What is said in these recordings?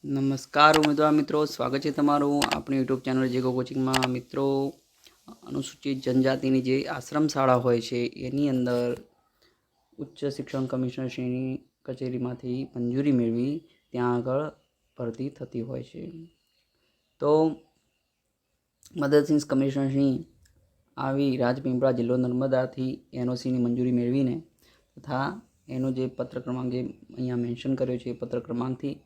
નમસ્કાર ઉમેદવાર મિત્રો, સ્વાગત છે તમારું આપણી યુટ્યુબ ચેનલ જેગો કોચિંગમાં. મિત્રો, અનુસૂચિત જનજાતિની જે આશ્રમ શાળા હોય છે એની અંદર ઉચ્ચ શિક્ષણ કમિશનરશ્રીની કચેરીમાંથી મંજૂરી મેળવી ત્યાં આગળ ભરતી થતી હોય છે. તો મદદનીશ કમિશનરશ્રી આવી રાજપીપળા જિલ્લો નર્મદાથી એનઓસીની મંજૂરી મેળવીને તથા એનો જે પત્ર ક્રમાંક જે અહીંયા મેન્શન કર્યો છે એ પત્ર ક્રમાંકથી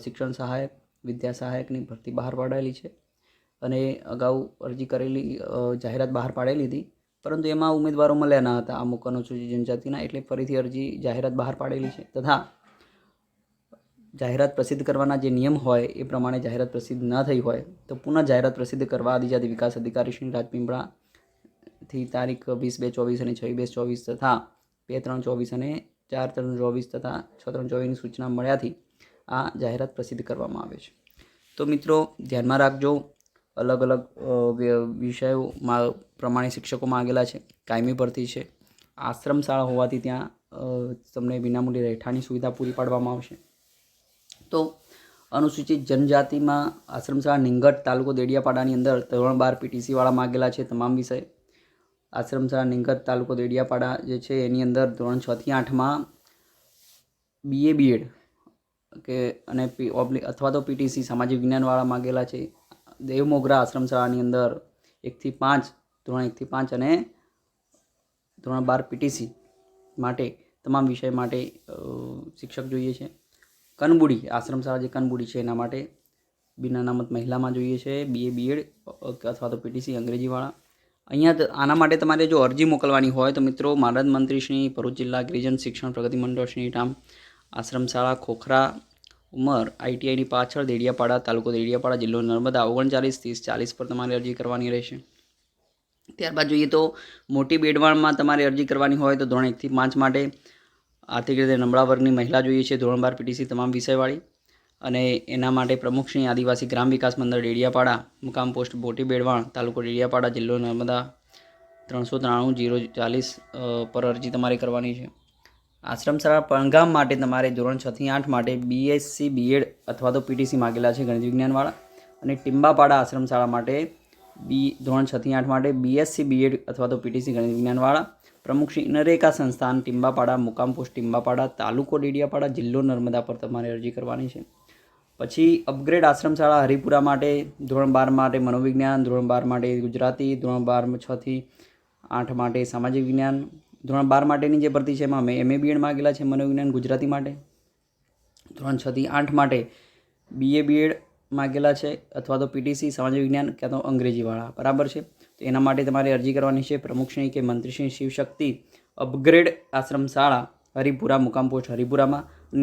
શિક્ષણ સહાયક, વિદ્યા સહાયકની ભરતી બહાર પાડેલી છે અને અગાઉ અરજી કરેલી જાહેરાત બહાર પાડેલી હતી, પરંતુ એમાં ઉમેદવારો મળ્યા ન હતા અમુક અનુસૂચિત જનજાતિના, એટલે ફરીથી અરજી જાહેરાત બહાર પાડેલી છે. તથા જાહેરાત પ્રસિદ્ધ કરવાના જે નિયમ હોય એ પ્રમાણે જાહેરાત પ્રસિદ્ધ ન થઈ હોય તો પુનઃ જાહેરાત પ્રસિદ્ધ કરવા આદિજાતિ વિકાસ અધિકારી શ્રી રાજપીપળાથી તારીખ 20/2/24 અને 6/2/24 તથા 2/3/24 અને 4/3/24 તથા 6/3/24ની સૂચના મળ્યાથી આ જાહેરાત પ્રસિદ્ધ કરવામાં આવે છે. તો મિત્રો, ધ્યાનમાં રાખજો, અલગ અલગ વિષયો પ્રમાણે શિક્ષકો માંગેલા છે. કાયમી ભરતી છે. આશ્રમ શાળા હોવાથી ત્યાં તમને વિનામૂલ્યે રહેઠાણની સુવિધા પૂરી પાડવામાં આવશે. તો અનુસૂચિત જનજાતિમાં આશ્રમ શાળા નિંગટ, તાલુકો દેડિયાપાડાની અંદર ધોરણ 12 પીટીસી વાળા માંગેલા છે તમામ વિષય. આશ્રમ શાળા નિંગટ, તાલુકો દેડિયાપાડા જે છે એની અંદર ધોરણ 6 થી 8માં BA BEd કે અને અથવા તો પીટીસી સામાજિક વિજ્ઞાનવાળા માંગેલા છે. દેવ મોગરા આશ્રમ શાળાની અંદર 1 થી 5, ધોરણ 1 થી 5 અને ધોરણ 12 પીટીસી માટે તમામ વિષય માટે શિક્ષક જોઈએ છે. કનબુડી આશ્રમ શાળા જે કનબુડી છે એના માટે બિન અનામત મહિલામાં જોઈએ છે BA BEd અથવા તો પીટીસી અંગ્રેજીવાળા. અહીંયા આના માટે તમારે જો અરજી મોકલવાની હોય તો મિત્રો, માનદ મંત્રીશ્રી, ભરૂચ જિલ્લા ગિરિજન શિક્ષણ પ્રગતિ મંડળ શ્રી ટામ, આશ્રમ શાળા ખોખરા ઉમર, ITIની પાછળ, દેડિયાપાડા, તાલુકો દેડિયાપાડા, જિલ્લો નર્મદા 393040 પર તમારે અરજી કરવાની રહેશે. ત્યારબાદ જોઈએ તો મોટી બેડવાણમાં તમારે અરજી કરવાની હોય તો ધોરણ 1 થી 5 માટે આર્થિક રીતે નબળા વર્ગની મહિલા જોઈએ છે, ધોરણ 12 પીટીસી તમામ વિષયવાળી. અને એના માટે પ્રમુખશ્રી આદિવાસી ગ્રામ વિકાસ મંડળ દેડિયાપાડા, મુકામ પોસ્ટ મોટી બેડવાણ, તાલુકો દેડિયાપાડા, જિલ્લો નર્મદા 393-040 પર અરજી તમારે કરવાની છે. આશ્રમ શાળા પણગામ માટે તમારે ધોરણ 6 થી 8 માટે BSc BEd અથવા તો પીટીસી માગેલા છે ગણિત વિજ્ઞાનવાળા. અને ટીમ્બાપાડા આશ્રમ શાળા માટે ધોરણ 6 થી 8 માટે BSc BEd અથવા તો પીટીસી ગણિત વિજ્ઞાનવાળા. પ્રમુખ શ્રી નરેકા સંસ્થાન ટીમ્બાપાડા, મુકામ પોસ્ટ ટીમ્બાપાડા, તાલુકો ડેડિયાપાડા, જિલ્લો નર્મદા પર તમારે અરજી કરવાની છે. પછી અપગ્રેડ આશ્રમ શાળા હરિપુરા માટે ધોરણ 12 માટે મનોવિજ્ઞાન, ધોરણ 12 માટે ગુજરાતી, ધોરણ 12 6 થી 8 માટે સામાજિક વિજ્ઞાન. ધોરણ 12 માટેની જે ભરતી છે એમાં MA BEd માગેલા છે મનોવિજ્ઞાન ગુજરાતી માટે. ધોરણ 6 થી 8 માટે BA BEd માગેલા છે અથવા તો પીટીસી સામાજિક વિજ્ઞાન ક્યાં તો અંગ્રેજીવાળા, બરાબર છે. તો એના માટે તમારે અરજી કરવાની છે. પ્રમુખશ્રી કે મંત્રીશ્રી શિવશક્તિ અપગ્રેડ આશ્રમ શાળા હરિપુરા, મુકામ પોસ્ટ હરિપુરામાં.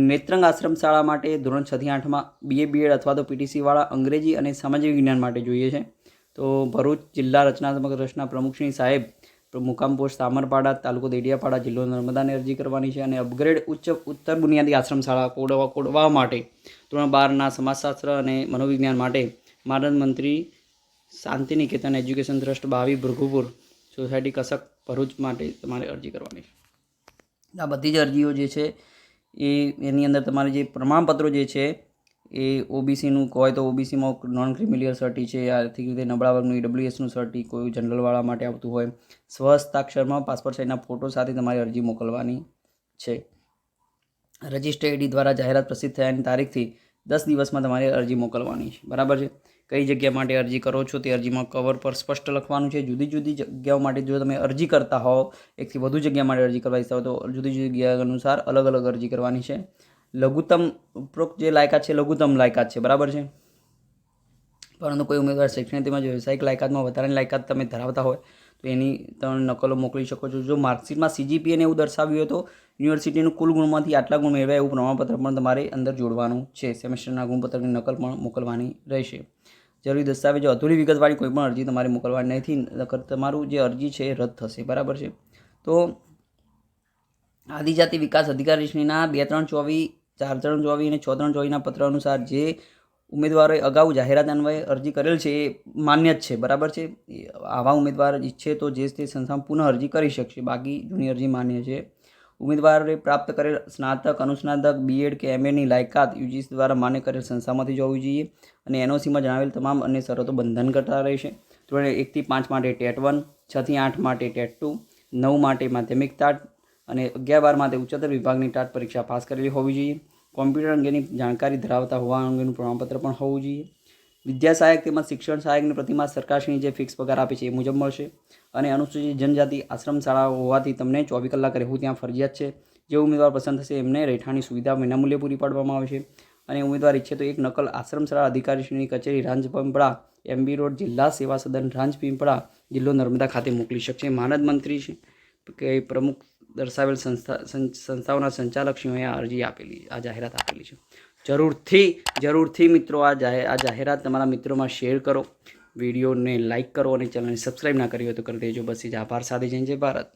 નેત્રંગ આશ્રમ શાળા માટે ધોરણ 6 થી 8માં BA BEd અથવા તો પીટીસીવાળા અંગ્રેજી અને સામાજિક વિજ્ઞાન માટે જોઈએ છે. તો ભરૂચ જિલ્લા રચનાત્મક ટ્રસ્ટના પ્રમુખશ્રી સાહેબ, મુકામ પોસ્ટ સામરપાડા, તાલુકો દેડિયાપાડા, જિલ્લો નર્મદાને અરજી કરવાની છે. અને અપગ્રેડ ઉત્તર બુનિયાદી આશ્રમ શાળા કોડવા માટે ધોરણ 12ના સમાજશાસ્ત્ર અને મનોવિજ્ઞાન માટે માનદ મંત્રી Shantiniketan education trust 22 ભૃગુપુર society કસક Bharuch માટે તમારે અરજી કરવાની છે. આ બધી જ અરજીઓ જે છે એની અંદર તમારે જે પ્રમાણપત્રો જે છે એ OBCનું હોય તો OBCમાં નોન ક્રિમિલિયર સર્ટી છે, આર્થિક રીતે નબળા વર્ગનું EWSનું સર્ટી, કોઈ જનરલવાળા માટે આવતું હોય, સ્વહસ્તાક્ષરમાં પાસપોર્ટ સાઇઝના ફોટો સાથે તમારી અરજી મોકલવાની છે. રજિસ્ટર ID દ્વારા જાહેરાત પ્રસિદ્ધ થયાની તારીખથી 10 દિવસમાં તમારે અરજી મોકલવાની છે, બરાબર છે. કઈ જગ્યા માટે અરજી કરો છો તે અરજીમાં કવર પર સ્પષ્ટ લખવાનું છે. જુદી જુદી જગ્યાઓ માટે જો તમે અરજી કરતા હોવ, એકથી વધુ જગ્યા માટે અરજી કરવા ઈચ્છતા હો તો જુદી જુદી જગ્યા અનુસાર અલગ અલગ અરજી કરવાની છે. લઘુત્તમ ઉપરોક્ત જે લાયકાત છે લઘુત્તમ લાયકાત છે, બરાબર છે. પરંતુ કોઈ ઉમેદવાર શૈક્ષણિકમાં વ્યવસાયિક લાયકાતમાં વધારાની લાયકાત તમે ધરાવતા હોય તો એની તમે નકલો મોકલી શકો છો. જો માર્કશીટમાં CGPA ને એવું દર્શાવ્યું હોય તો યુનિવર્સિટીનું કુલ ગુણમાંથી આટલા ગુણ મેળવ્યા એવું પ્રમાણપત્ર પણ તમારે અંદર જોડવાનું છે. સેમેસ્ટરના ગુણપત્રની નકલ પણ મોકલવાની રહેશે. જરૂરી દસ્તાવેજો અધૂરી વિગતવાળી કોઈ પણ અરજી તમારે મોકલવાની નથી, નકર તમારું જે અરજી છે એ રદ થશે, બરાબર છે. તો આદિજાતિ વિકાસ અધિકારીશ્રીના 2/3/24, 4/3/24 અને 6/3/24ના પત્ર અનુસાર જે ઉમેદવારોએ અગાઉ જાહેરાત અન્વયે અરજી કરેલ છે એ માન્ય જ છે, બરાબર છે. આવા ઉમેદવાર ઈચ્છે તો જે તે સંસ્થામાં પુનઃ અરજી કરી શકશે, બાકી જૂની અરજી માન્ય છે. ઉમેદવારે પ્રાપ્ત કરેલ સ્નાતક, અનુસ્નાતક, બીએડ કે એમએની લાયકાત યુજીસી દ્વારા માન્ય કરેલ સંસ્થામાંથી જ હોવી જોઈએ અને એનઓસીમાં જણાવેલ તમામ અન્ય શરતો બંધન કરતા રહેશે. ધોરણ 1 થી 5 માટે ટેટ 1, 6 થી 8 માટે ટેટ 2, 9 માટે માધ્યમિક ટાટ અને 11-12 માટે ઉચ્ચતર વિભાગની ટાટ પરીક્ષા પાસ કરેલી હોવી જોઈએ. કોમ્પ્યુટર અંગેની જાણકારી ધરાવતા હોવા અંગેનું પ્રમાણપત્ર પણ હોવું જોઈએ. વિદ્યા સહાયક તેમજ શિક્ષણ સહાયકની પ્રતિમાસ સરકારશ્રીની જે ફિક્સ પગાર આપે છે એ મુજબ મળશે અને અનુસૂચિત જનજાતિ આશ્રમ શાળાઓ હોવાથી તમને 24 કલાક રહેવું ત્યાં ફરજિયાત છે. જે ઉમેદવાર પસંદ થશે એમને રહેઠાણની સુવિધા વિનામૂલ્યે પૂરી પાડવામાં આવશે અને ઉમેદવાર ઈચ્છે તો એક નકલ આશ્રમ શાળા અધિકારીશ્રીની કચેરી રાંજ પિંપળા, MB રોડ, જિલ્લા સેવા સદન રાંજ પિંપળા, જિલ્લો નર્મદા ખાતે મોકલી શકશે. માનદ મંત્રી કે પ્રમુખ દર્શાવેલ સંસ્થાઓના સંચાલકશ્રીઓએ અરજી આપેલી, આ જાહેરાત આપેલી છે. જરૂરથી મિત્રો આ જાહેરાત તમારા મિત્રોમાં શેર કરો, વિડીયોને લાઇક કરો અને ચેનલને સબસ્ક્રાઈબ ના કરી હોય તો કરી દેજો. બસ એ જ. આભાર. સાથે જય ભારત.